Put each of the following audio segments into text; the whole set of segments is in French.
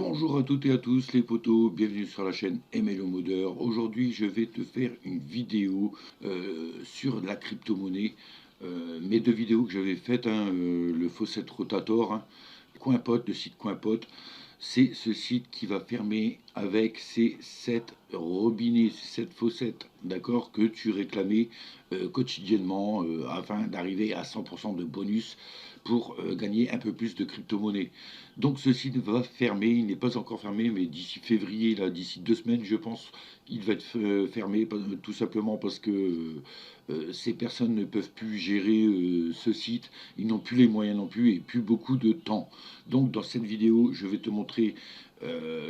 Bonjour à toutes et à tous les potos, bienvenue sur la chaîne MLO Modeur. Aujourd'hui je vais te faire une vidéo sur la crypto-monnaie. Mes deux vidéos que j'avais faites, le Faucet Rotator, CoinPot, le site CoinPot. C'est ce site qui va fermer avec ces 7 robinets, ces 7 faucettes, d'accord, que tu réclamais quotidiennement afin d'arriver à 100% de bonus pour gagner un peu plus de crypto-monnaie. Donc ce site va fermer, il n'est pas encore fermé, mais d'ici février, là, d'ici 2 semaines, je pense, il va être fermé, tout simplement parce que ces personnes ne peuvent plus gérer ce site, ils n'ont plus les moyens non plus et plus beaucoup de temps. Donc dans cette vidéo, je vais te montrer,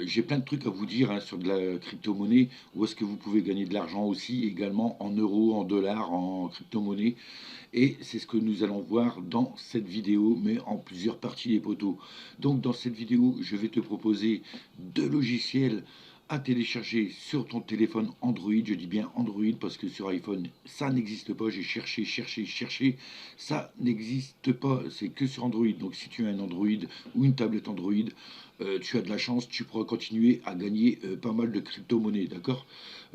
j'ai plein de trucs à vous dire sur de la crypto-monnaie, où est-ce que vous pouvez gagner de l'argent aussi, également en euros, en dollars, en crypto-monnaie. Et c'est ce que nous allons voir dans cette vidéo, mais en plusieurs parties les poteaux. Donc dans cette vidéo, je vais te proposer 2 logiciels à télécharger sur ton téléphone Android. Je dis bien Android parce que sur iPhone, ça n'existe pas. J'ai cherché. Ça n'existe pas. C'est que sur Android. Donc si tu as un Android ou une tablette Android, tu as de la chance. Tu pourras continuer à gagner pas mal de crypto-monnaies. D'accord.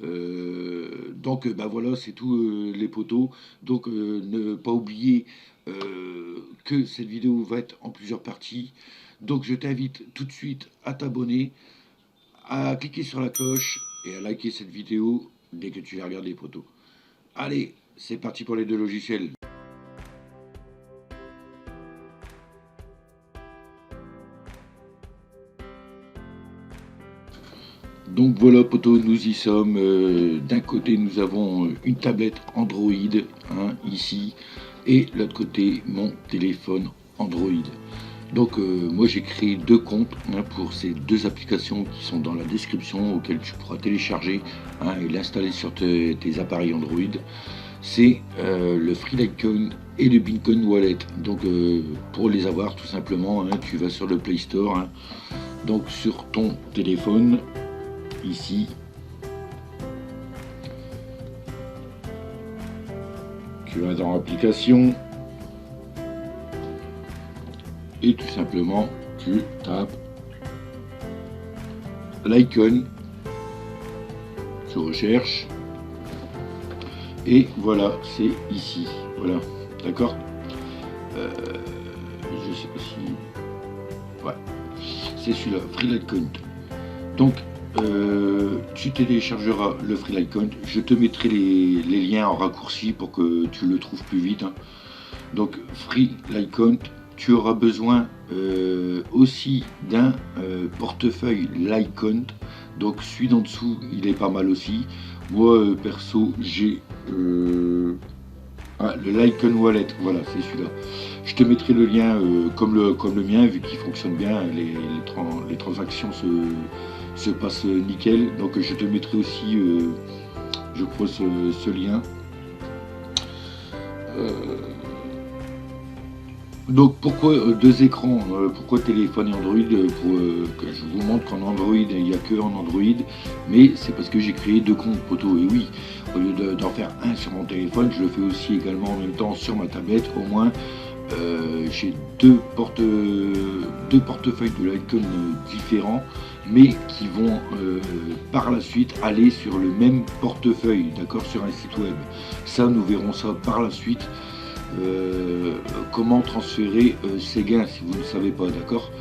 Donc bah voilà, c'est tout les poteaux. Donc ne pas oublier que cette vidéo va être en plusieurs parties. Donc je t'invite tout de suite à t'abonner, à cliquer sur la cloche et à liker cette vidéo dès que tu as regardé les poteaux. Allez, c'est parti pour les 2 logiciels. Donc voilà poteaux, nous y sommes. D'un côté nous avons une tablette Android ici, et de l'autre côté mon téléphone Android. Donc moi j'ai créé 2 comptes pour ces 2 applications qui sont dans la description, auxquelles tu pourras télécharger et l'installer sur tes appareils Android. C'est le FreeLitecoin et le Bitcoin Wallet. Donc pour les avoir tout simplement, tu vas sur le Play Store, donc sur ton téléphone, ici. Tu vas dans l'application. Et tout simplement, tu tapes l'icône, tu recherches, et voilà, c'est ici. Voilà, d'accord. Je sais pas si. Ouais, c'est celui-là, FreeLitecoin. Donc, tu téléchargeras le FreeLitecoin. Je te mettrai les liens en raccourci pour que tu le trouves plus vite. Donc, FreeLitecoin. Tu auras besoin aussi d'un portefeuille Litecoin. Donc celui d'en dessous, il est pas mal aussi. Moi, perso, j'ai le Litecoin Wallet. Voilà, c'est celui-là. Je te mettrai le lien comme le mien, vu qu'il fonctionne bien. Les transactions se passent nickel. Donc je te mettrai aussi, je crois, ce lien. Donc pourquoi 2 écrans, pourquoi téléphone et Android, pour que je vous montre qu'en Android il n'y a que en Android, mais c'est parce que j'ai créé 2 comptes poteaux. Et oui, au lieu d'en faire un sur mon téléphone, je le fais aussi également en même temps sur ma tablette. Au moins j'ai 2 portefeuilles de Litecoin différents, mais qui vont par la suite aller sur le même portefeuille, d'accord, sur un site web. Ça, nous verrons ça par la suite. Comment transférer ces gains si vous ne savez pas, d'accord.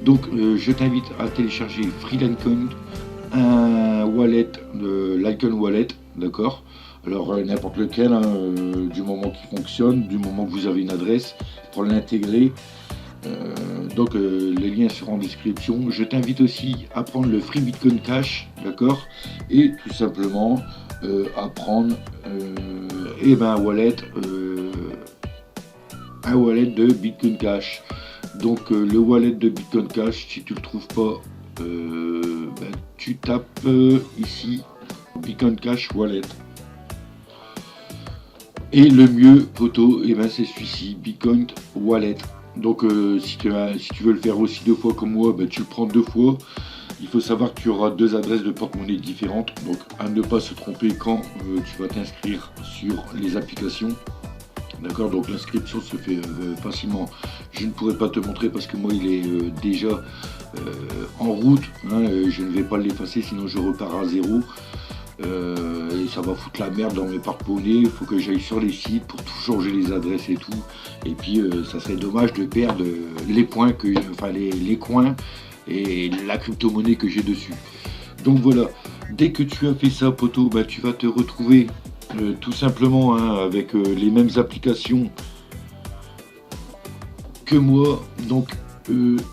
Donc je t'invite à télécharger FreeLitecoin, un wallet de Litecoin Wallet, d'accord. Alors n'importe lequel, du moment qu'il fonctionne, du moment que vous avez une adresse pour l'intégrer. Donc les liens seront en description. Je t'invite aussi à prendre le Free Bitcoin Cash, d'accord, et tout simplement à prendre un wallet de Bitcoin Cash. Donc le wallet de Bitcoin Cash, si tu le trouves pas, tu tapes ici Bitcoin Cash Wallet. Et le mieux poteau, c'est celui-ci, Bitcoin Wallet. Donc si tu veux le faire aussi 2 fois comme moi, tu le prends 2 fois. Il faut savoir que tu auras 2 adresses de porte-monnaie différentes, donc à ne pas se tromper quand tu vas t'inscrire sur les applications. D'accord, donc l'inscription se fait facilement. Je ne pourrais pas te montrer parce que moi il est déjà en route, hein, je ne vais pas l'effacer sinon je repars à zéro. Et ça va foutre la merde dans mes porte-monnaies. Il faut que j'aille sur les sites pour tout changer, les adresses et tout. Et puis ça serait dommage de perdre les points les coins et la crypto-monnaie que j'ai dessus. Donc voilà, dès que tu as fait ça, poto, bah, tu vas te retrouver tout simplement, hein, avec les mêmes applications que moi. Donc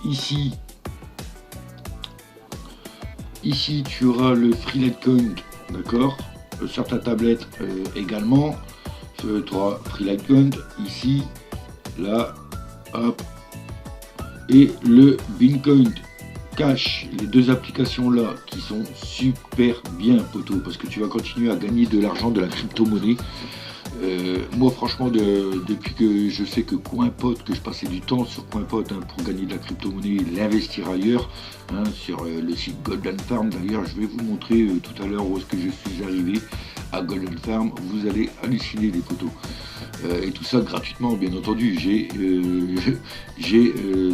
ici tu auras le Free Litecoin, d'accord, sur ta tablette également. Tu auras Free Litecoin ici, là, hop, et le Bitcoin Cash, les deux applications là qui sont super bien, poto, parce que tu vas continuer à gagner de l'argent, de la crypto-monnaie. Moi franchement, depuis que je sais que CoinPot, que je passais du temps sur CoinPot, hein, pour gagner de la crypto-monnaie et l'investir ailleurs, hein, sur le site Golden Farm. D'ailleurs, je vais vous montrer tout à l'heure où est-ce que je suis arrivé à Golden Farm. Vous allez halluciner, les potos. Et tout ça gratuitement, bien entendu. J'ai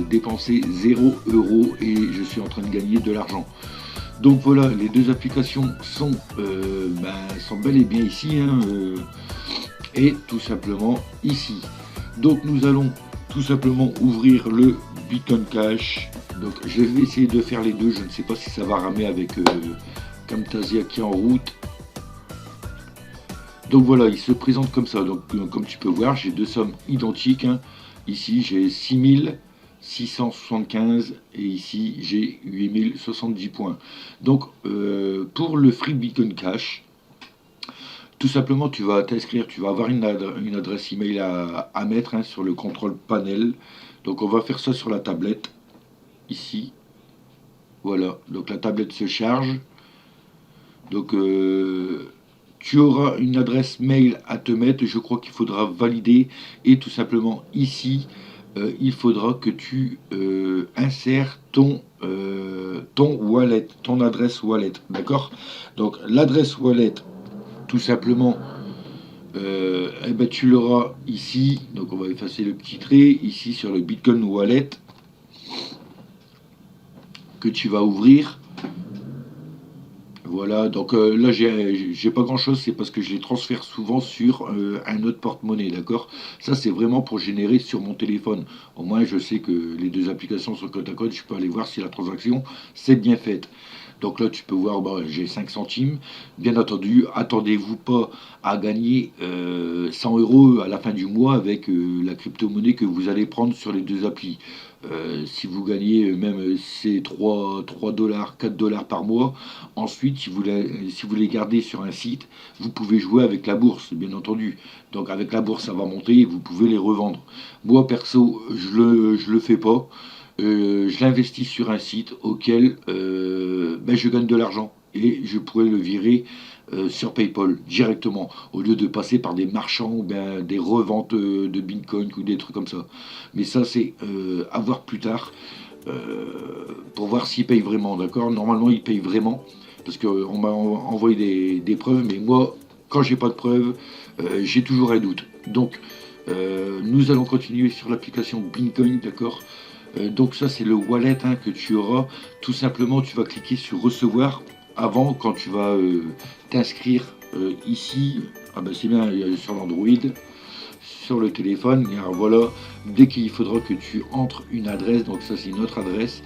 dépensé 0 € et je suis en train de gagner de l'argent. Donc voilà, les deux applications sont bel et bien ici, hein, et tout simplement ici. Donc nous allons tout simplement ouvrir le Bitcoin Cash. Donc je vais essayer de faire les deux. Je ne sais pas si ça va ramer avec Camtasia qui est en route. Donc voilà, il se présente comme ça. Donc comme tu peux voir, j'ai deux sommes identiques, hein. Ici j'ai 6675 et ici j'ai 8070 points. Donc pour le Free Bitcoin Cash, tout simplement tu vas t'inscrire, tu vas avoir une adresse email à mettre, hein, sur le contrôle panel. Donc on va faire ça sur la tablette, ici. Voilà, donc la tablette se charge. Donc tu auras une adresse mail à te mettre, je crois qu'il faudra valider, et tout simplement ici, il faudra que tu insères ton wallet, ton adresse wallet, d'accord? Donc l'adresse wallet, tout simplement, tu l'auras ici. Donc on va effacer le petit trait, ici sur le Bitcoin Wallet, que tu vas ouvrir. Voilà, donc là j'ai pas grand chose, c'est parce que je les transfère souvent sur un autre porte-monnaie, d'accord? Ça c'est vraiment pour générer sur mon téléphone. Au moins je sais que les deux applications sont côte à côte, je peux aller voir si la transaction c'est bien faite. Donc là tu peux voir, j'ai 5 centimes. Bien entendu, attendez-vous pas à gagner 100 € à la fin du mois avec la crypto-monnaie que vous allez prendre sur les deux applis. Si vous gagnez même ces 3 $, 4 $ par mois, ensuite si vous les gardez sur un site, vous pouvez jouer avec la bourse, bien entendu. Donc avec la bourse ça va monter et vous pouvez les revendre. Moi perso, je le fais pas. Je l'investis sur un site auquel je gagne de l'argent et je pourrais le virer sur PayPal directement, au lieu de passer par des marchands ou bien des reventes de Bitcoin ou des trucs comme ça. Mais ça c'est à voir plus tard, pour voir s'ils payent vraiment, d'accord? Normalement ils payent vraiment, parce qu'on m'a envoyé des preuves, mais moi quand j'ai pas de preuves, j'ai toujours un doute. Donc nous allons continuer sur l'application Bitcoin, d'accord? Donc ça c'est le wallet, hein, que tu auras. Tout simplement tu vas cliquer sur recevoir avant, quand tu vas t'inscrire ici. Ah ben c'est bien, sur l'Android, sur le téléphone. Et alors voilà, dès qu'il faudra que tu entres une adresse, donc ça c'est une autre adresse,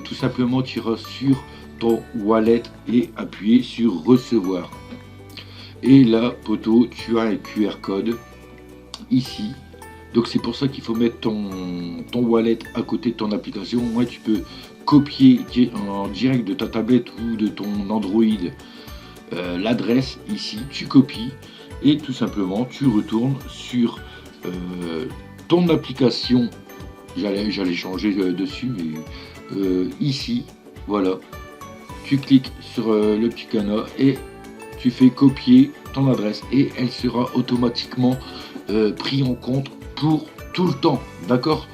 tout simplement tu iras sur ton wallet et appuyer sur recevoir. Et là, poto, tu as un QR code ici. Donc c'est pour ça qu'il faut mettre ton wallet à côté de ton application. Moi, tu peux copier en direct de ta tablette ou de ton Android l'adresse ici, tu copies et tout simplement tu retournes sur ton application. J'allais changer dessus, mais ici, voilà, tu cliques sur le petit canard et tu fais copier ton adresse et elle sera automatiquement prise en compte pour tout le temps, d'accord?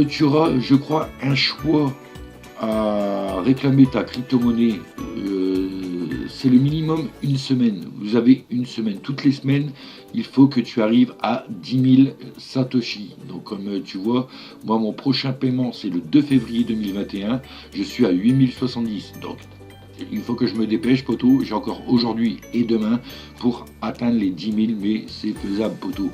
Tu auras, je crois, un choix à réclamer ta crypto-monnaie c'est le minimum une semaine. Vous avez une semaine. Toutes les semaines, il faut que tu arrives à 10 000 Satoshi. Donc comme tu vois, moi mon prochain paiement c'est le 2 février 2021. Je suis à 8070. Donc il faut que je me dépêche, poteau. J'ai encore aujourd'hui et demain pour atteindre les 10 000, mais c'est faisable, poteau.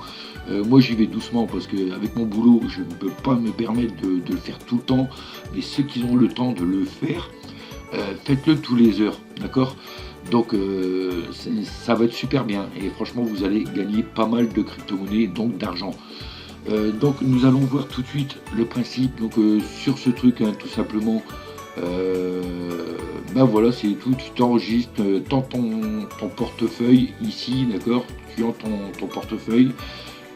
Moi j'y vais doucement parce qu'avec mon boulot, je ne peux pas me permettre de le faire tout le temps. Mais ceux qui ont le temps de le faire, faites-le tous les heures, d'accord? Donc ça va être super bien et franchement vous allez gagner pas mal de crypto-monnaies, donc d'argent. Donc nous allons voir tout de suite le principe. Donc sur ce truc, hein, tout simplement, ben voilà, c'est tout. Tu t'enregistres dans ton portefeuille ici, d'accord? Tu as ton portefeuille.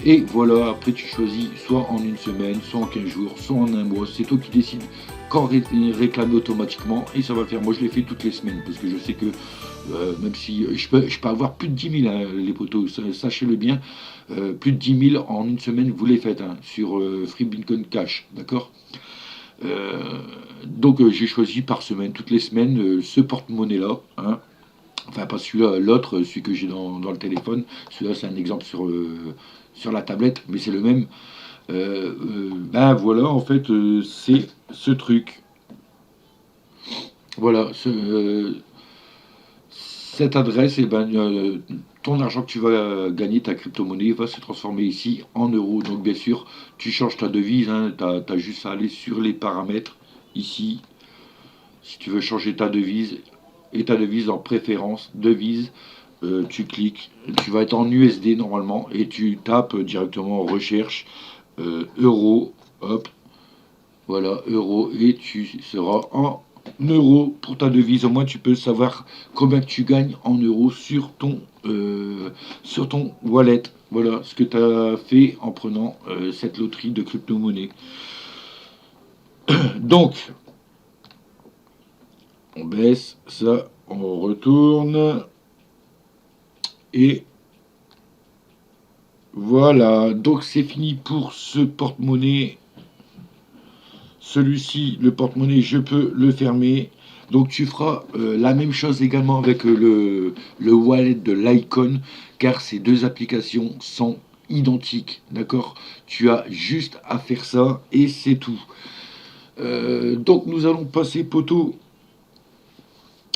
Et voilà, après tu choisis soit en une semaine, soit en 15 jours, soit en un mois. C'est toi qui décides quand réclamer automatiquement. Et ça va le faire. Moi je l'ai fait toutes les semaines parce que je sais que même si je peux avoir plus de 10 000, hein, les potos, sachez-le bien. Plus de 10 000 en une semaine, vous les faites, hein, sur Free Bitcoin Cash, d'accord? Donc j'ai choisi par semaine, toutes les semaines, ce porte-monnaie-là, hein. Enfin pas celui-là, l'autre, celui que j'ai dans le téléphone. Celui-là c'est un exemple sur la tablette, mais c'est le même. Ben voilà, en fait, c'est ce truc. Voilà, cette adresse, et ben, ton argent que tu vas gagner, ta crypto-monnaie, va se transformer ici en euros. Donc bien sûr, tu changes ta devise, hein, tu as juste à aller sur les paramètres, ici, si tu veux changer ta devise, et ta devise en préférence, devise, tu cliques, tu vas être en USD normalement, et tu tapes directement en recherche, euro, hop, voilà, euro, et tu seras en euros pour ta devise. Au moins, tu peux savoir combien tu gagnes en euros sur ton wallet. Voilà ce que tu as fait en prenant cette loterie de crypto-monnaie. Donc, on baisse ça, on retourne. Et voilà, donc c'est fini pour ce porte-monnaie. Celui-ci, le porte-monnaie, je peux le fermer. Donc tu feras la même chose également avec le wallet de l'Icon, car ces deux applications sont identiques, d'accord? Tu as juste à faire ça et c'est tout. Donc nous allons passer, poteau,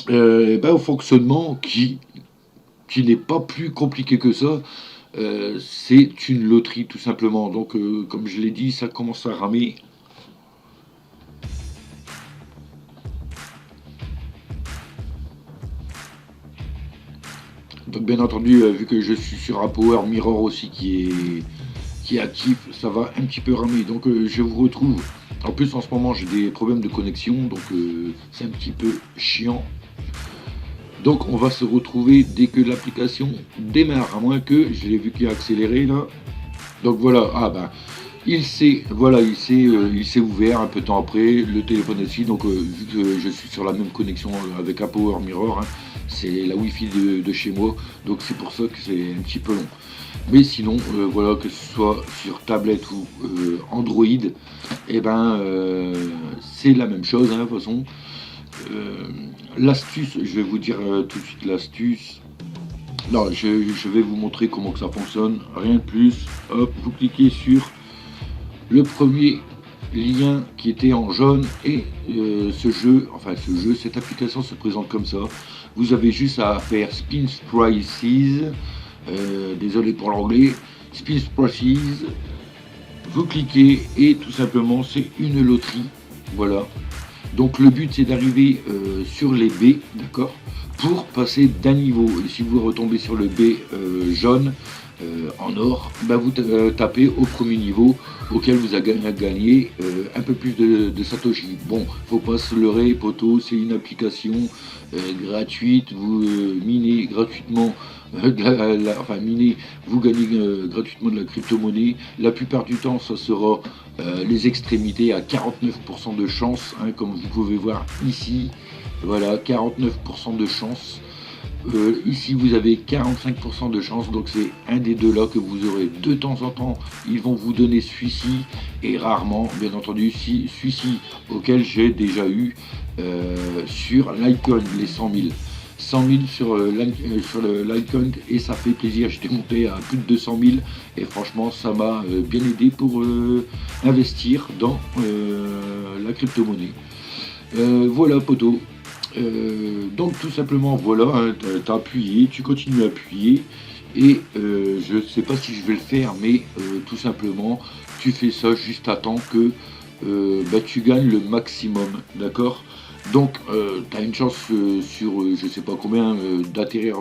ben, au fonctionnement qui n'est pas plus compliqué que ça. C'est une loterie tout simplement. Donc comme je l'ai dit, ça commence à ramer. Donc bien entendu, vu que je suis sur un Power Mirror aussi qui est actif, ça va un petit peu ramer. Donc je vous retrouve. En plus en ce moment j'ai des problèmes de connexion, donc c'est un petit peu chiant. Donc on va se retrouver dès que l'application démarre, à moins que, je l'ai vu qu'il a accéléré là. Donc voilà, ah ben, il s'est ouvert un peu de temps après, le téléphone aussi, donc vu que je suis sur la même connexion avec un Power Mirror, hein, c'est la Wi-Fi de chez moi, donc c'est pour ça que c'est un petit peu long. Mais sinon, voilà, que ce soit sur tablette ou Android, et ben c'est la même chose, hein, de toute façon. L'astuce, je vais vous dire tout de suite l'astuce. Non, je vais vous montrer comment que ça fonctionne, rien de plus. Hop, vous cliquez sur le premier lien qui était en jaune et cette application se présente comme ça. Vous avez juste à faire Spin Prices, désolé pour l'anglais, Spin Prices, vous cliquez et tout simplement c'est une loterie, voilà. Donc le but c'est d'arriver sur les B, d'accord, pour passer d'un niveau. Et si vous retombez sur le B jaune en or, bah vous tapez au premier niveau auquel vous avez gagné un peu plus de Satoshi. Bon, faut pas se leurrer, poteau, c'est une application gratuite, vous minez gratuitement. Vous gagnez gratuitement de la crypto-monnaie. La plupart du temps, ça sera les extrémités à 49% de chance, hein, comme vous pouvez voir ici. Voilà, 49% de chance. Ici, vous avez 45% de chance, donc c'est un des deux là que vous aurez de temps en temps. Ils vont vous donner celui-ci, et rarement, bien entendu, celui-ci auquel j'ai déjà eu sur l'Icon, les 100 000. 100 000 sur le Litecoin et ça fait plaisir. J'étais monté à plus de 200 000 et franchement ça m'a bien aidé pour investir dans la crypto-monnaie. Voilà poto. Donc tout simplement voilà, hein, tu as appuyé, tu continues à appuyer et je ne sais pas si je vais le faire, mais tout simplement tu fais ça juste à temps que tu gagnes le maximum, d'accord. Donc tu as une chance sur je sais pas combien d'atterrir,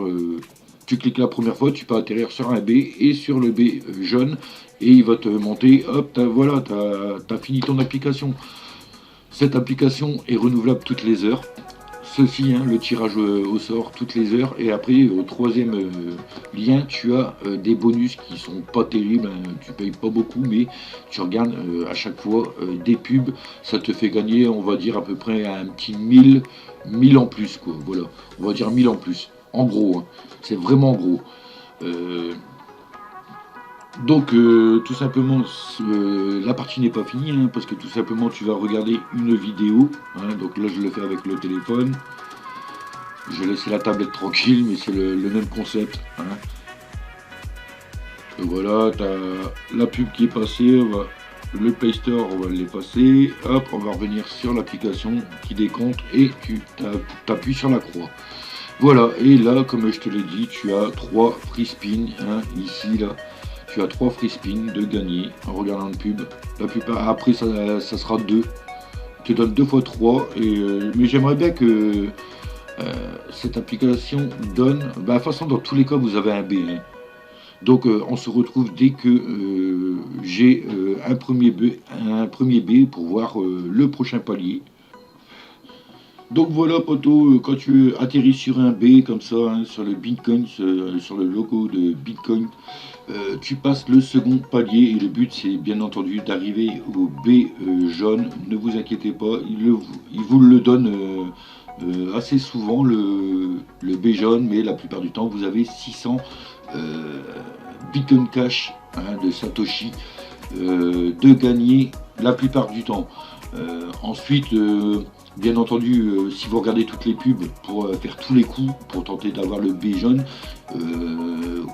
tu cliques la première fois, tu peux atterrir sur un B et sur le B jaune et il va te monter, hop, voilà, t'as fini ton application. Cette application est renouvelable toutes les heures. Ceci, hein, le tirage au sort toutes les heures. Et après, au troisième lien, tu as des bonus qui sont pas terribles. Hein, tu payes pas beaucoup, mais tu regardes à chaque fois des pubs. Ça te fait gagner, on va dire, à peu près un petit 1000 en plus. Quoi. Voilà, on va dire 1000 en plus. En gros, hein, c'est vraiment gros. Donc tout simplement la partie n'est pas finie hein, parce que tout simplement tu vas regarder une vidéo hein, donc là je le fais avec le téléphone, je vais laisser la tablette tranquille mais c'est le même concept hein. Et voilà, tu as la pub qui est passée, le Play Store on va l'effacer, hop on va revenir sur l'application qui décompte et tu appuies sur la croix. Voilà, et là comme je te l'ai dit tu as 3 free spins hein, ici là. Tu as 3 free spins de gagner en regardant le pub. La plupart, après ça sera 2. Tu donnes 2 fois 3. Mais j'aimerais bien que cette application donne. De toute façon, dans tous les cas, vous avez un B. Hein. Donc on se retrouve dès que j'ai un premier B pour voir le prochain palier. Donc voilà poto, quand tu atterris sur un B comme ça, hein, sur le Bitcoin, sur le logo de Bitcoin, tu passes le second palier et le but c'est bien entendu d'arriver au B jaune. Ne vous inquiétez pas, il vous le donne assez souvent le B jaune, mais la plupart du temps vous avez 600 Bitcoin Cash hein, de Satoshi de gagner la plupart du temps. Ensuite, bien entendu, si vous regardez toutes les pubs pour faire tous les coups, pour tenter d'avoir le B jaune,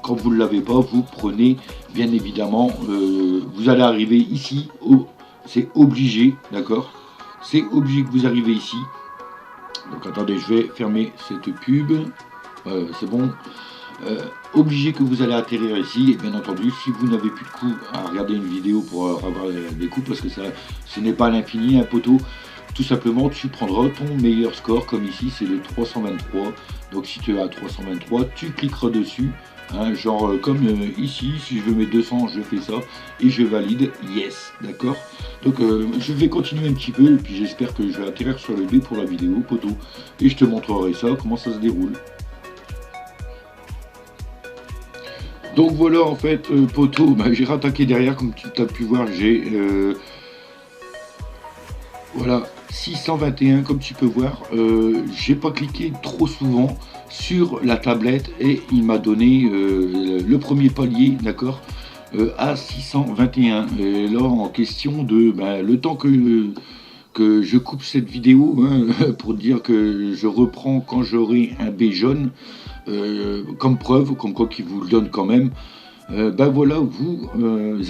quand vous ne l'avez pas, vous prenez, bien évidemment, vous allez arriver ici, c'est obligé, d'accord. C'est obligé que vous arrivez ici. Donc attendez, je vais fermer cette pub. C'est bon. Obligé que vous allez atterrir ici et bien entendu si vous n'avez plus de coups à regarder une vidéo pour avoir des coups parce que ce n'est pas à l'infini un poteau, tout simplement tu prendras ton meilleur score comme ici c'est le 323. Donc si tu es à 323 tu cliqueras dessus hein, genre comme ici si je veux mettre 200 je fais ça et je valide yes, d'accord. Donc je vais continuer un petit peu et puis j'espère que je vais atterrir sur le B pour la vidéo poteau et je te montrerai ça comment ça se déroule. Donc voilà en fait poteau, j'ai rattaqué derrière comme tu as pu voir, j'ai voilà 621 comme tu peux voir, j'ai pas cliqué trop souvent sur la tablette et il m'a donné le premier palier, d'accord, à 621. Et là en question de le temps que je coupe cette vidéo hein, pour dire que je reprends quand j'aurai un B jaune. Comme preuve, comme quoi qu'ils vous le donnent quand même. Voilà, vous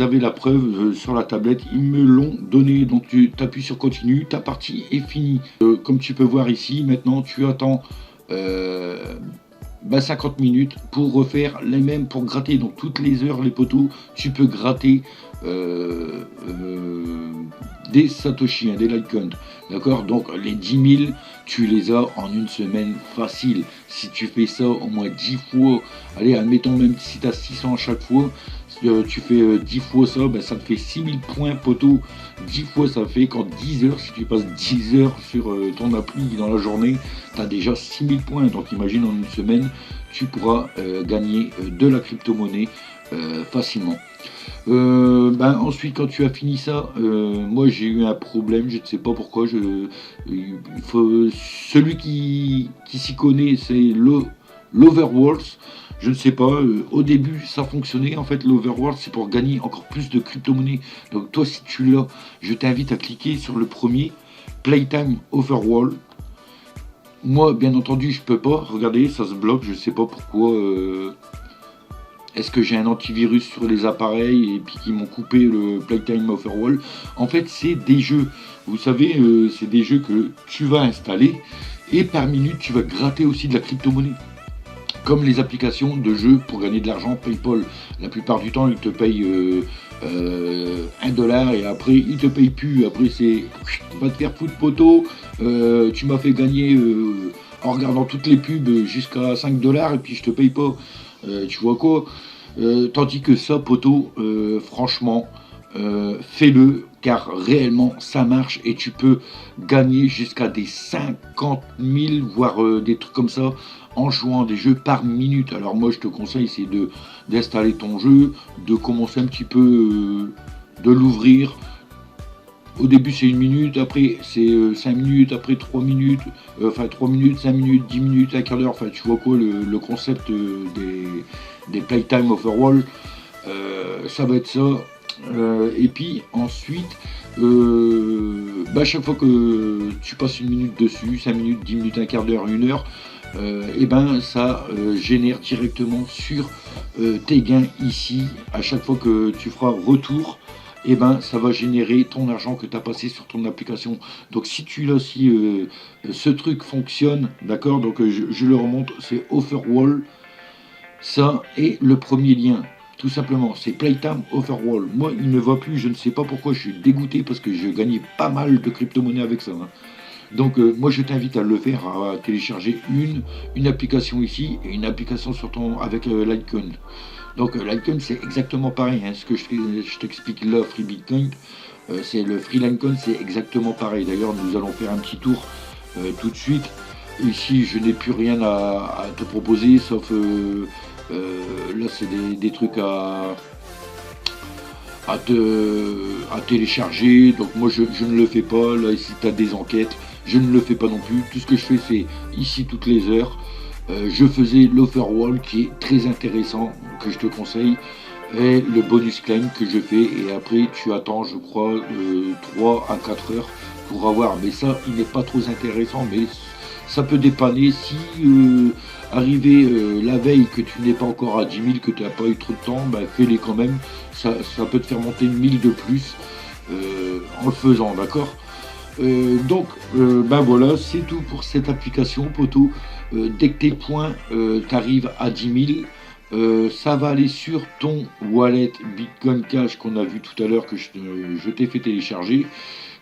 avez la preuve sur la tablette, ils me l'ont donné. Donc tu appuies sur continue, ta partie est finie. Comme tu peux voir ici, maintenant tu attends 50 minutes pour refaire les mêmes, pour gratter. Donc toutes les heures, les poteaux, tu peux gratter des Satoshi, hein, des Litecoin. D'accord. Donc les 10 000, tu les as en une semaine facile. Si tu fais ça au moins 10 fois, allez, admettons même si tu as 600 à chaque fois, tu fais 10 fois ça, ça te fait 6000 points poteau. 10 fois ça fait qu'en 10 heures, si tu passes 10 heures sur ton appli dans la journée, tu as déjà 6000 points. Donc imagine en une semaine, tu pourras gagner de la crypto-monnaie facilement. Ensuite quand tu as fini ça, moi j'ai eu un problème, je ne sais pas pourquoi, celui qui s'y connaît c'est l'Overworld. Je ne sais pas, au début ça fonctionnait, en fait l'Overworld c'est pour gagner encore plus de crypto-monnaie. Donc toi si tu l'as, je t'invite à cliquer sur le premier, Playtime Overworld. moi, bien entendu, je peux pas. Regardez, ça se bloque, je sais pas pourquoi. Est-ce que j'ai un antivirus sur les appareils et puis qui m'ont coupé le Playtime Offerwall? En fait, c'est des jeux. Vous savez, c'est des jeux que tu vas installer et par minute, tu vas gratter aussi de la crypto-monnaie. Comme les applications de jeux pour gagner de l'argent, PayPal. La plupart du temps, ils te payent 1 dollar et après, ils te payent plus. Après, c'est va te faire foutre poteau. Tu m'as fait gagner en regardant toutes les pubs jusqu'à 5 dollars et puis je te paye pas. Tu vois quoi? Tandis que ça, poteau, franchement, fais-le, car réellement ça marche et tu peux gagner jusqu'à des 50 000, voire des trucs comme ça, en jouant des jeux par minute. Alors moi je te conseille, c'est d'installer ton jeu, de commencer un petit peu, de l'ouvrir. Au début c'est 1 minute, après c'est 5 minutes, après 3 minutes, enfin 3 minutes, 5 minutes, 10 minutes, un quart d'heure, enfin tu vois quoi, le concept des Playtime Overwall, ça va être ça. Et puis ensuite, chaque fois que tu passes 1 minute dessus, 5 minutes, 10 minutes, un quart d'heure, 1 heure, et ben ça génère directement sur tes gains ici. À chaque fois que tu feras retour, et ben ça va générer ton argent que tu as passé sur ton application. Donc si tu l'as, si ce truc fonctionne, d'accord, donc je le remonte, c'est Offerwall, ça est le premier lien. Tout simplement, c'est Playtime Overwall. Moi, il ne va plus, je ne sais pas pourquoi, je suis dégoûté parce que je gagnais pas mal de crypto-monnaies avec ça. Hein. Donc, moi, je t'invite à le faire, à télécharger une application ici et une application sur ton, avec Litecoin. Donc, Litecoin, c'est exactement pareil. Hein. Ce que je t'explique là, Free Bitcoin, c'est le Free Litecoin, c'est exactement pareil. D'ailleurs, nous allons faire un petit tour tout de suite. Ici, je n'ai plus rien à te proposer, sauf là, c'est des trucs à télécharger. Donc moi, je ne le fais pas. Là, ici, tu as des enquêtes. Je ne le fais pas non plus. Tout ce que je fais, c'est ici toutes les heures. Je faisais l'Offerwall qui est très intéressant, que je te conseille. Et le bonus claim que je fais. Et après, tu attends, je crois, 3 à 4 heures pour avoir. Mais ça, il n'est pas trop intéressant. Mais ça peut dépanner si arrivé la veille que tu n'es pas encore à 10 000, que tu n'as pas eu trop de temps, fais-les quand même. Ça peut te faire monter 1 000 de plus en le faisant, d'accord. Donc, voilà, c'est tout pour cette application, poteau. Dès que tes points t'arrivent à 10 000, ça va aller sur ton wallet Bitcoin Cash qu'on a vu tout à l'heure, que je t'ai fait télécharger.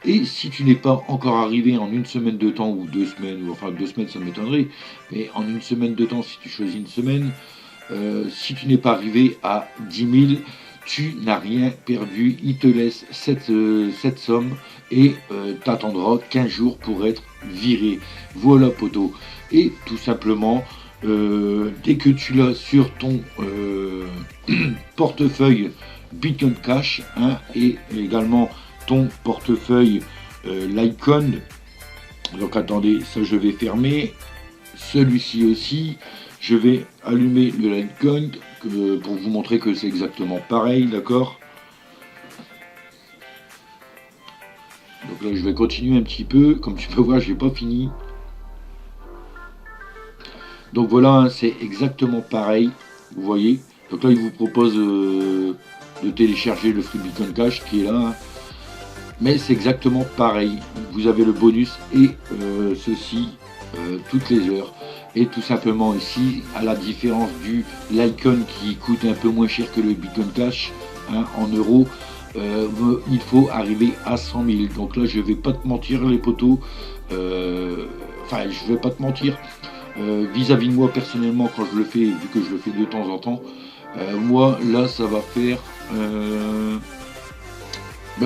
Et si tu n'es pas encore arrivé en 1 semaine de temps, ou 2 semaines, ou enfin 2 semaines ça m'étonnerait, mais en 1 semaine de temps, si tu choisis 1 semaine, si tu n'es pas arrivé à 10 000, tu n'as rien perdu. Il te laisse cette somme et t'attendras 15 jours pour être viré. Voilà, poteau. Et tout simplement, dès que tu l'as sur ton portefeuille Bitcoin Cash, hein, et également ton portefeuille Litecoin. Donc attendez, ça je vais fermer. Celui-ci aussi, je vais allumer le Litecoin pour vous montrer que c'est exactement pareil, d'accord. Donc là je vais continuer un petit peu, comme tu peux voir, j'ai pas fini. Donc voilà, hein, c'est exactement pareil, vous voyez. Donc là il vous propose de télécharger le Free Bitcoin Cash qui est là. Hein. Mais c'est exactement pareil. Vous avez le bonus et ceci toutes les heures. Et tout simplement ici, à la différence du Litecoin qui coûte un peu moins cher que le Bitcoin Cash, hein, en euros, il faut arriver à 100 000. Donc là, je vais pas te mentir, les potos. Enfin, je vais pas te mentir. Vis-à-vis de moi personnellement, quand je le fais, vu que je le fais de temps en temps, moi là, ça va faire.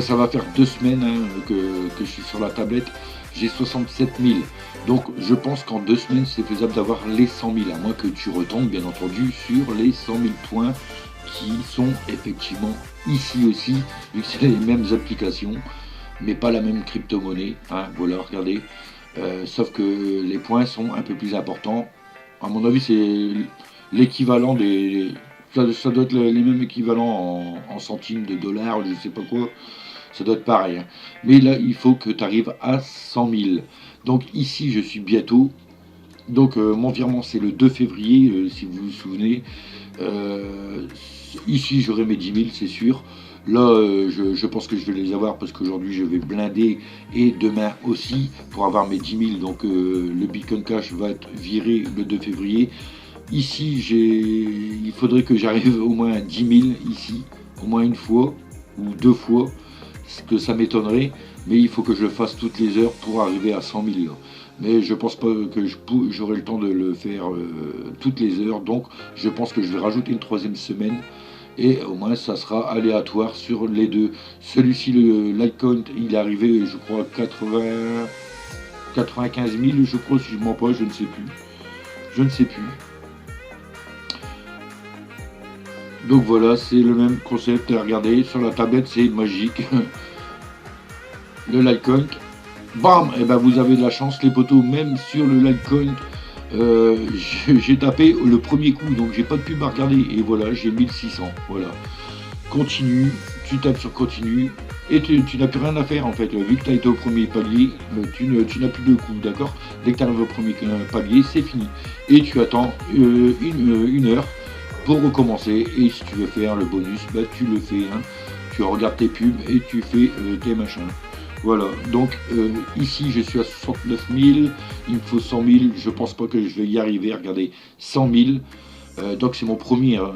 Ça va faire 2 semaines, hein, que je suis sur la tablette. J'ai 67 000. Donc je pense qu'en 2 semaines, c'est faisable d'avoir les 100 000. À moins que tu retombes, bien entendu, sur les 100 000 points qui sont effectivement ici aussi, vu que c'est les mêmes applications, mais pas la même crypto-monnaie. Hein, voilà, regardez. Sauf que les points sont un peu plus importants. À mon avis, c'est l'équivalent des... Ça doit être les mêmes équivalents en centimes de dollars, je ne sais pas quoi. Ça doit être pareil. Hein. Mais là, il faut que tu arrives à 100 000. Donc ici, je suis bientôt. Donc mon virement c'est le 2 février, si vous vous souvenez. Euh, Ici j'aurai mes 10 000, c'est sûr. Là, je pense que je vais les avoir parce qu'aujourd'hui je vais blinder et demain aussi pour avoir mes 10 000. Donc le Bitcoin Cash va être viré le 2 février. Ici, il faudrait que j'arrive au moins à 10 000 ici, au moins une fois ou deux fois, ce que ça m'étonnerait. Mais il faut que je le fasse toutes les heures pour arriver à 100 000 là. Mais je pense pas que j'aurai le temps de le faire toutes les heures. Donc je pense que je vais rajouter une troisième semaine. Et au moins ça sera aléatoire sur les deux. Celui-ci, le Litecoin, il est arrivé, je crois, à 95 000, je crois, si je ne mens pas, je ne sais plus. Je ne sais plus. Donc voilà, c'est le même concept. Regardez, sur la tablette, c'est magique. Le Litecoin, bam, et ben vous avez de la chance, les poteaux, même sur le Litecoin. J'ai tapé le premier coup, donc j'ai pas de pub à regarder. Et voilà, j'ai 1600. Voilà. Continue, tu tapes sur continue. Et tu n'as plus rien à faire en fait. Vu que tu as été au premier palier, tu n'as plus de coups, d'accord. Dès que tu arrives au premier palier, c'est fini. Et tu attends une heure pour recommencer. Et si tu veux faire le bonus, bah, tu le fais. Hein. Tu regardes tes pubs et tu fais tes machins. Voilà, donc ici je suis à 69 000, il me faut 100 000, je pense pas que je vais y arriver, regardez, 100 000, donc c'est mon premier, hein.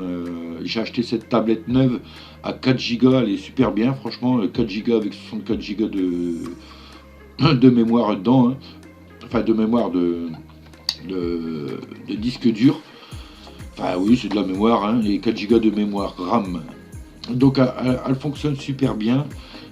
J'ai acheté cette tablette neuve à 4 Go, elle est super bien, franchement, 4 Go avec 64 Go de mémoire dedans, hein. Enfin de mémoire de disque dur, enfin oui c'est de la mémoire, hein, et 4 Go de mémoire RAM, donc elle fonctionne super bien.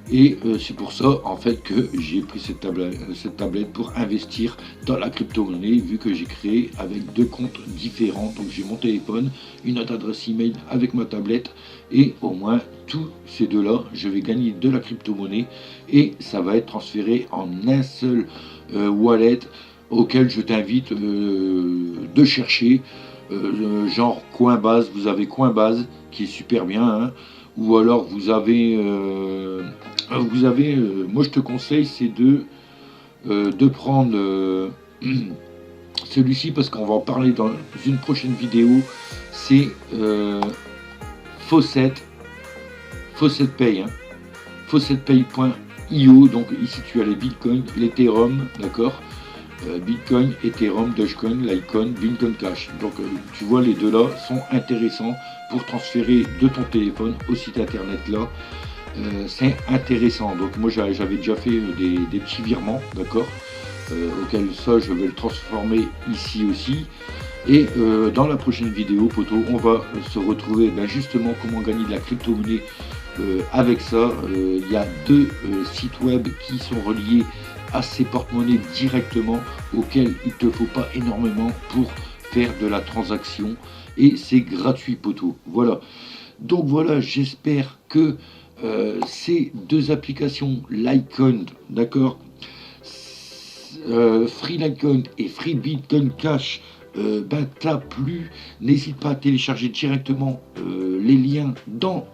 Et c'est pour ça en fait que j'ai pris cette tablette pour investir dans la crypto-monnaie, vu que j'ai créé avec deux comptes différents. Donc j'ai mon téléphone, une autre adresse email avec ma tablette, et au moins tous ces deux-là, je vais gagner de la crypto-monnaie et ça va être transféré en un seul wallet auquel je t'invite de chercher. Genre Coinbase, vous avez Coinbase qui est super bien, hein, ou alors moi je te conseille, c'est de prendre celui-ci parce qu'on va en parler dans une prochaine vidéo. C'est Faucet Pay, hein, faucetpay.io. Donc ici tu as les Bitcoin, l'Ethereum, d'accord. Bitcoin, Ethereum, Dogecoin, Litecoin, Bitcoin Cash. Donc tu vois, les deux là sont intéressants pour transférer de ton téléphone au site internet là. C'est intéressant. Donc moi j'avais déjà fait des petits virements, d'accord, auquel ça je vais le transformer ici aussi. Et dans la prochaine vidéo, poto, on va se retrouver justement comment gagner de la crypto-monnaie avec ça. Il y a deux sites web qui sont reliés à ces porte-monnaies directement, auxquels il ne te faut pas énormément pour faire de la transaction. Et c'est gratuit, poto. Voilà. Donc voilà, j'espère que ces deux applications Litecoin, d'accord, Free Litecoin et Free Bitcoin Cash, t'a plu. N'hésite pas à télécharger directement les liens dans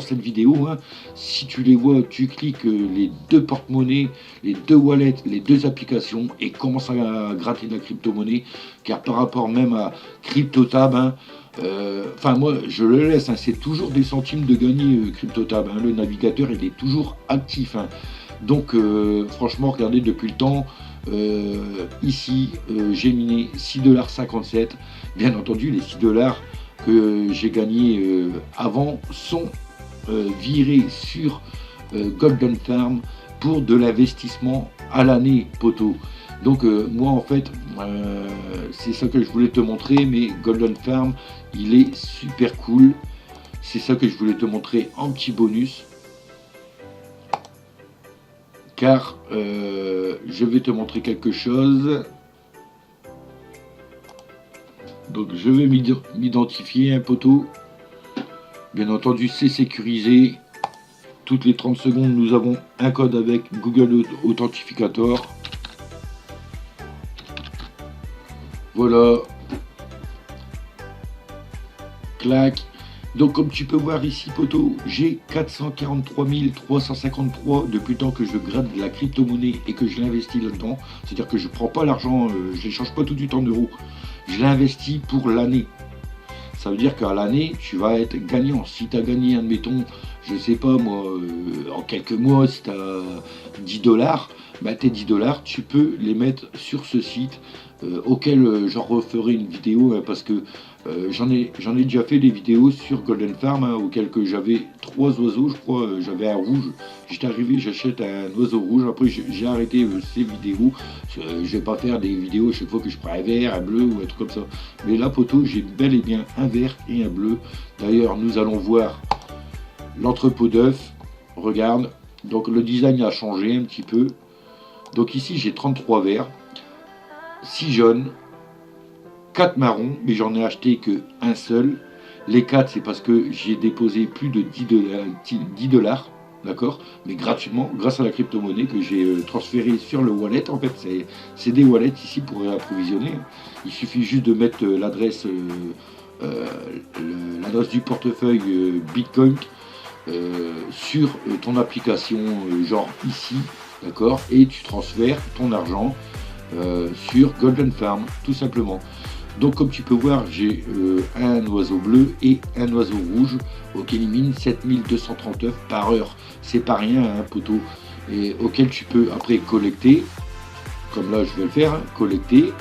cette vidéo, hein. Si tu les vois, tu cliques les deux porte-monnaies, les deux wallets, les deux applications et commence à gratter de la crypto-monnaie, car par rapport même à CryptoTab, hein, moi je le laisse, hein, c'est toujours des centimes de gagner CryptoTab, hein, le navigateur il est toujours actif, hein. Donc franchement, regardez, depuis le temps, ici j'ai miné 6,57 $. Bien entendu, les 6 $ que j'ai gagnés avant sont virés sur Golden Farm pour de l'investissement à l'année, poteau. Donc moi en fait, c'est ça que je voulais te montrer, mais Golden Farm, il est super cool. C'est ça que je voulais te montrer en petit bonus. Car je vais te montrer quelque chose. Donc je vais m'identifier, un poteau. Bien entendu, c'est sécurisé. Toutes les 30 secondes, nous avons un code avec Google Authentificator. Voilà. Clac. Donc comme tu peux voir ici, poteau, j'ai 443 353 depuis le temps que je gratte de la crypto-monnaie et que je l'investis là-dedans. C'est-à-dire que je ne prends pas l'argent, je ne l'échange pas tout de suite en euros. Je l'investis pour l'année. Ça veut dire qu'à l'année, tu vas être gagnant. Si tu as gagné, admettons, je sais pas moi, en quelques mois, si tu as 10 $, bah, tes 10 $, tu peux les mettre sur ce site auquel j'en referai une vidéo parce que j'en ai déjà fait des vidéos sur Golden Farm auquel que j'avais 3 oiseaux, je crois, j'avais un rouge. J'étais arrivé, j'achète un oiseau rouge, après j'ai arrêté ces vidéos. Je vais pas faire des vidéos chaque fois que je prends un vert, un bleu ou un truc comme ça. Mais là, poteau, j'ai bel et bien un vert et un bleu. D'ailleurs, nous allons voir l'entrepôt d'œufs. Regarde, donc le design a changé un petit peu. Donc ici, j'ai 33 verts, 6 jaunes, 4 marrons, mais j'en ai acheté que un seul. Les 4, c'est parce que j'ai déposé plus de 10 $, d'accord, mais gratuitement, grâce à la crypto-monnaie que j'ai transféré sur le wallet. En fait, c'est des wallets ici pour approvisionner. Il suffit juste de mettre l'adresse du portefeuille Bitcoin sur ton application, genre ici, d'accord, et tu transfères ton argent sur Golden Farm, tout simplement. Donc comme tu peux voir, j'ai un oiseau bleu et un oiseau rouge qui élimine 7230 œufs par heure. C'est pas rien, hein, poteau. Et auquel tu peux après collecter, comme là je vais le faire, hein, collecter,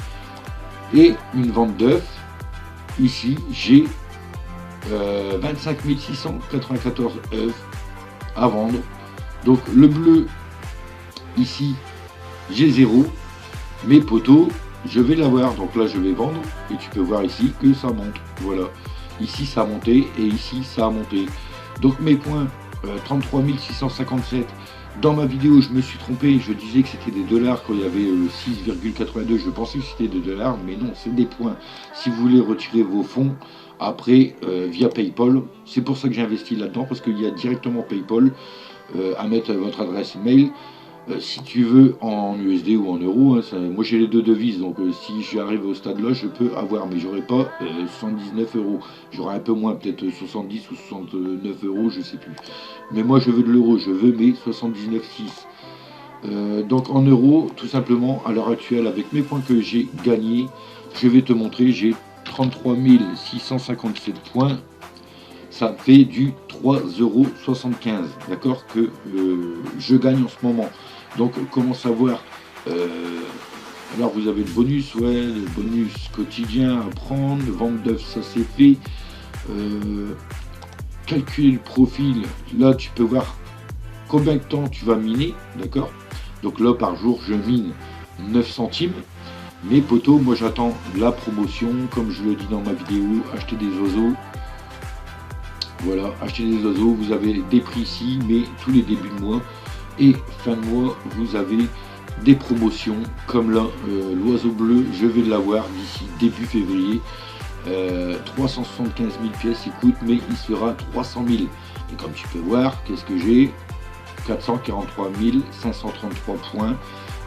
et une vente d'œufs. Ici, j'ai 25 694 œufs à vendre. Donc le bleu, ici, j'ai 0. Mais poteaux, je vais l'avoir, donc là je vais vendre, et tu peux voir ici que ça monte, voilà, ici ça a monté, et ici ça a monté, donc mes points, 33 657, dans ma vidéo je me suis trompé, je disais que c'était des dollars quand il y avait 6,82, je pensais que c'était des dollars, mais non, c'est des points. Si vous voulez retirer vos fonds, après, via Paypal, c'est pour ça que j'ai investi là-dedans, parce qu'il y a directement Paypal, à mettre votre adresse email. Si tu veux en USD ou en euros, hein, moi j'ai les deux devises, donc si j'arrive au stade là, je peux avoir, mais j'aurai pas 79 €. J'aurai un peu moins, peut-être 70 ou 69 €, je sais plus. Mais moi je veux de l'euro, je veux mes 79,6. Donc en euros, tout simplement, à l'heure actuelle, avec mes points que j'ai gagnés, je vais te montrer, j'ai 33 657 points. Ça fait du 3,75 €, d'accord, que je gagne en ce moment. Donc comment savoir, alors vous avez le bonus, ouais, le bonus quotidien à prendre, vente d'œufs, ça c'est fait. Calculer le profil, là tu peux voir combien de temps tu vas miner, d'accord. Donc là par jour je mine 9 centimes. Mais poteau, moi j'attends la promotion, comme je le dis dans ma vidéo, acheter des oiseaux. Voilà, acheter des oiseaux, vous avez des prix ici, mais tous les débuts de mois et fin de mois, vous avez des promotions, comme là, l'oiseau bleu, je vais l'avoir d'ici début février. 375 000 pièces, il coûte, mais il sera 300 000. Et comme tu peux voir, qu'est-ce que j'ai? 443 533 points.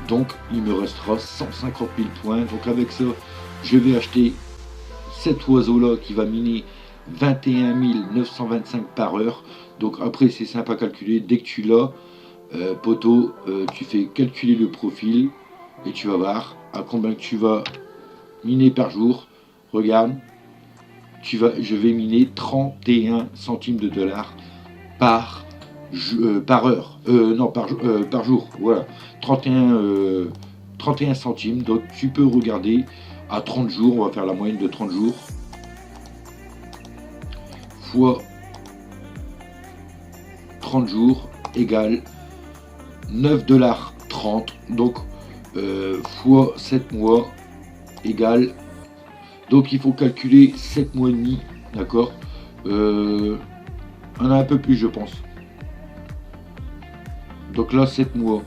Donc, il me restera 150 000 points. Donc, avec ça, je vais acheter cet oiseau-là qui va miner 21 925 par heure. Donc après c'est simple à calculer, dès que tu l'as, poteau, tu fais calculer le profil et tu vas voir à combien tu vas miner par jour. Regarde, je vais miner 31 centimes de dollars par heure, non par jour, voilà, 31 centimes. Donc tu peux regarder à 30 jours, on va faire la moyenne de 30 jours fois 30 jours égale 9,30 $. Donc fois 7 mois égale, donc il faut calculer 7 mois et demi, d'accord. On a un peu plus je pense. Donc là 7 mois,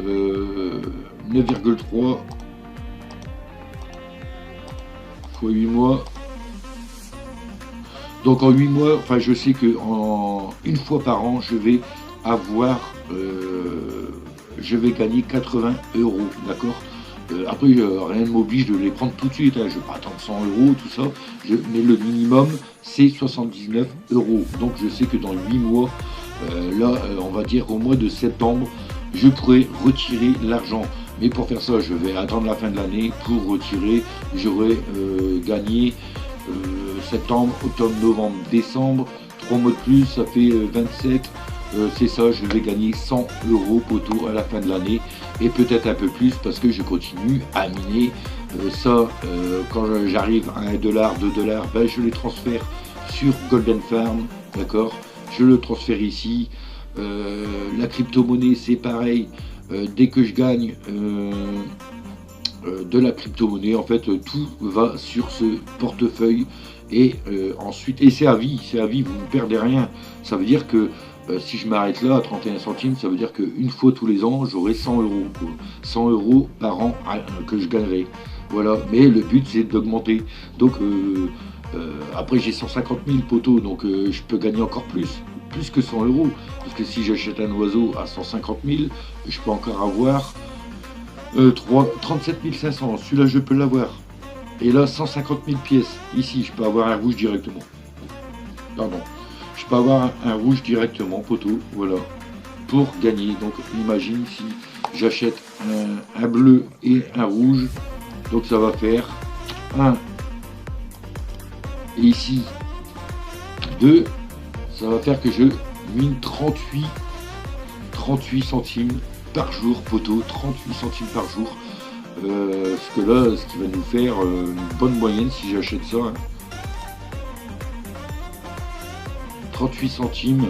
9,3 fois 8 mois. Donc en 8 mois, enfin je sais que une fois par an, je vais avoir, je vais gagner 80 €, d'accord. Après, rien ne m'oblige de les prendre tout de suite, hein. Je ne vais pas attendre 100 euros, tout ça. Mais le minimum, c'est 79 euros. Donc je sais que dans 8 mois, on va dire au mois de septembre, je pourrai retirer l'argent. Mais pour faire ça, je vais attendre la fin de l'année pour retirer. J'aurai gagné septembre, octobre, novembre, décembre. 3 mois de plus, ça fait 27. C'est ça, je vais gagner 100 euros poteau à la fin de l'année. Et peut-être un peu plus parce que je continue à miner. Quand j'arrive à 1 dollar, 2 dollars, ben, je les transfère sur Golden Farm. D'accord, je le transfère ici. La crypto-monnaie, c'est pareil. Dès que je gagne de la crypto-monnaie, en fait, tout va sur ce portefeuille. Et ensuite, et c'est à vie, vous ne perdez rien. Ça veut dire que si je m'arrête là à 31 centimes, ça veut dire qu'une fois tous les ans, j'aurai 100 euros. 100 euros par an que je gagnerai. Voilà, mais le but c'est d'augmenter. Donc après j'ai 150 000 poteaux, donc je peux gagner encore plus que 100 euros. Parce que si j'achète un oiseau à 150 000, je peux encore avoir 37 500. Celui-là je peux l'avoir. Et là 150 000 pièces. Ici je peux avoir un rouge directement. Pardon. Je peux avoir un rouge directement, poteau, voilà, pour gagner. Donc imagine si j'achète un bleu et un rouge, donc ça va faire 1, et ici 2, ça va faire que je mine 38 centimes par jour, poteau, 38 centimes par jour. Ce que là, ce qui va nous faire une bonne moyenne si j'achète ça. 38 centimes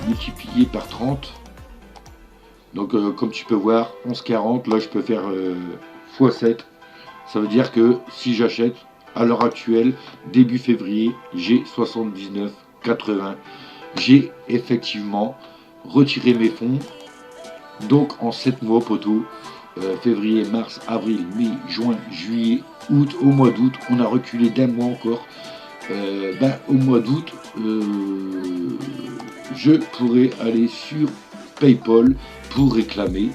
multiplié par 30. Donc comme tu peux voir, 11,40, là je peux faire x7. Ça veut dire que si j'achète à l'heure actuelle, début février, j'ai 79,80. J'ai effectivement retiré mes fonds. Donc en 7 mois, poteau, février, mars, avril, mai, juin, juillet, août, au mois d'août, on a reculé d'un mois encore. Au mois d'août, je pourrais aller sur PayPal pour réclamer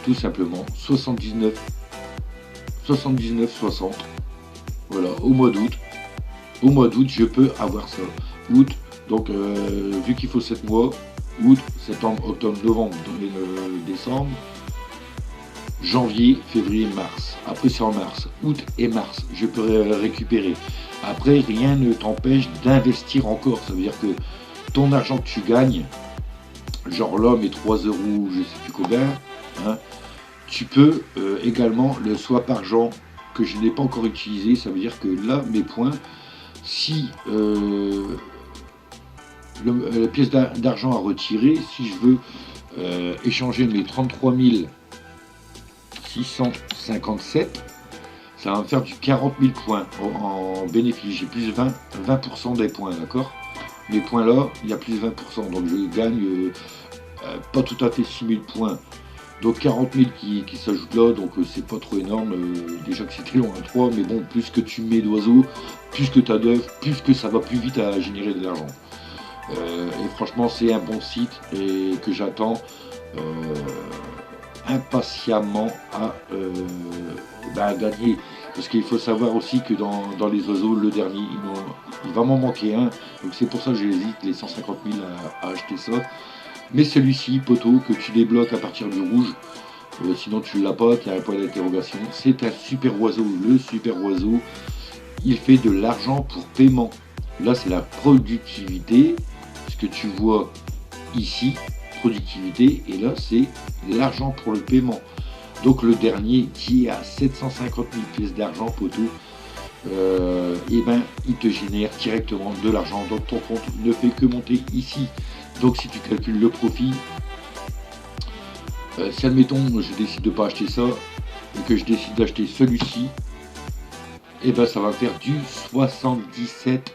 tout simplement 79,60. Voilà, au mois d'août. Au mois d'août, je peux avoir ça. Août, donc vu qu'il faut 7 mois, août, septembre, octobre, novembre, décembre, janvier, février, mars. Après c'est en mars, août et mars, je peux récupérer. Après, rien ne t'empêche d'investir encore. Ça veut dire que ton argent que tu gagnes, genre là, mes 3 euros, je sais plus combien, hein, tu peux également, soit par argent que je n'ai pas encore utilisé, ça veut dire que là, mes points, si la pièce d'argent à retirer, si je veux échanger mes 33 657, ça va me faire du 40 000 points en bénéfice. J'ai plus 20% des points, d'accord? Mes points là, il y a plus 20%, donc je gagne pas tout à fait 6 000 points. Donc 40 000 qui s'ajoutent là, donc c'est pas trop énorme. Déjà que c'est très long, 3, mais bon, plus que tu mets d'oiseaux, plus que tu as d'œufs, plus que ça va plus vite à générer de l'argent. Et franchement, c'est un bon site et que j'attends impatiemment à gagner. Parce qu'il faut savoir aussi que dans les oiseaux, le dernier, il va m'en manquer un. Donc c'est pour ça que j'hésite les 150 000 à acheter ça. Mais celui-ci, poteau, que tu débloques à partir du rouge, sinon tu l'as pas, tu as un point d'interrogation. C'est un super oiseau. Le super oiseau, il fait de l'argent pour paiement. Là, c'est la productivité. Ce que tu vois ici, productivité, et là, c'est l'argent pour le paiement. Donc le dernier qui est à 750 000 pièces d'argent, poteau, il te génère directement de l'argent. Donc ton compte ne fait que monter ici. Donc si tu calcules le profit, si admettons je décide de ne pas acheter ça et que je décide d'acheter celui-ci, et ça va faire du 77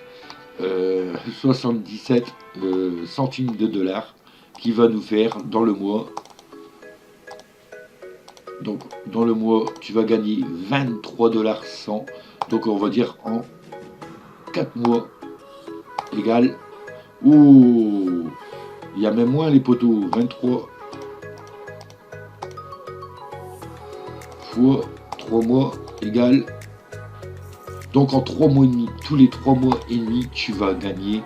centimes de dollars qui va nous faire dans le mois. Donc dans le mois tu vas gagner 23,1 $. Donc on va dire en 4 mois égale Il y a même moins les potos. 23 fois 3 mois égale. Donc en 3 mois et demi, tous les 3 mois et demi, tu vas gagner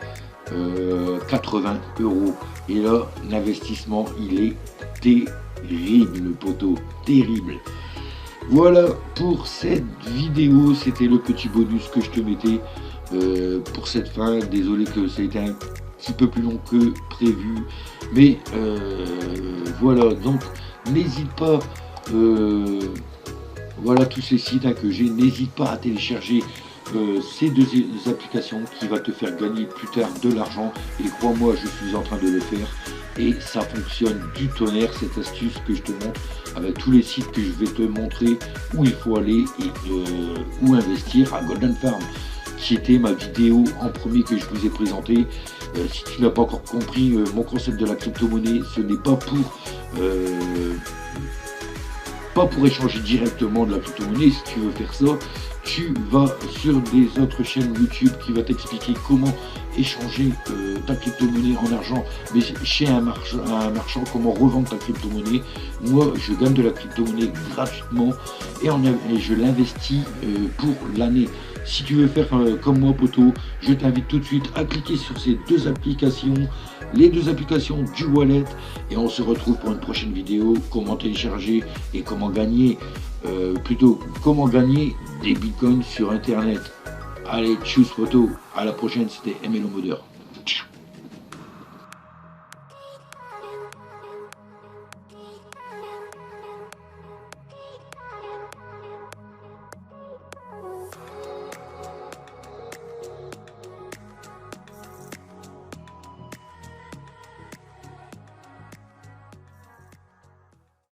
80 €. Et là, l'investissement, il est terrible, poteau, terrible. Voilà pour cette vidéo, c'était le petit bonus que je te mettais pour cette fin. Désolé que ça a été un petit peu plus long que prévu, mais voilà, donc n'hésite pas, voilà tous ces sites que j'ai, n'hésite pas à télécharger ces deux applications qui va te faire gagner plus tard de l'argent. Et crois-moi, je suis en train de le faire et ça fonctionne du tonnerre, cette astuce que je te montre avec tous les sites que je vais te montrer où il faut aller et où investir. À Golden Farm, qui était ma vidéo en premier que je vous ai présenté. Si tu n'as pas encore compris mon concept de la crypto-monnaie, ce n'est pas pour échanger directement de la crypto-monnaie. Si tu veux faire ça, tu vas sur des autres chaînes YouTube qui va t'expliquer comment échanger ta crypto-monnaie en argent, mais chez un marchand, comment revendre ta crypto-monnaie. Moi, je gagne de la crypto-monnaie gratuitement et je l'investis pour l'année. Si tu veux faire comme moi, poteau, je t'invite tout de suite à cliquer sur ces deux applications, les deux applications du wallet, et on se retrouve pour une prochaine vidéo, comment télécharger et comment gagner, comment gagner des bitcoins sur internet. Allez, tchuss poteau, à la prochaine, c'était MLO Modeur.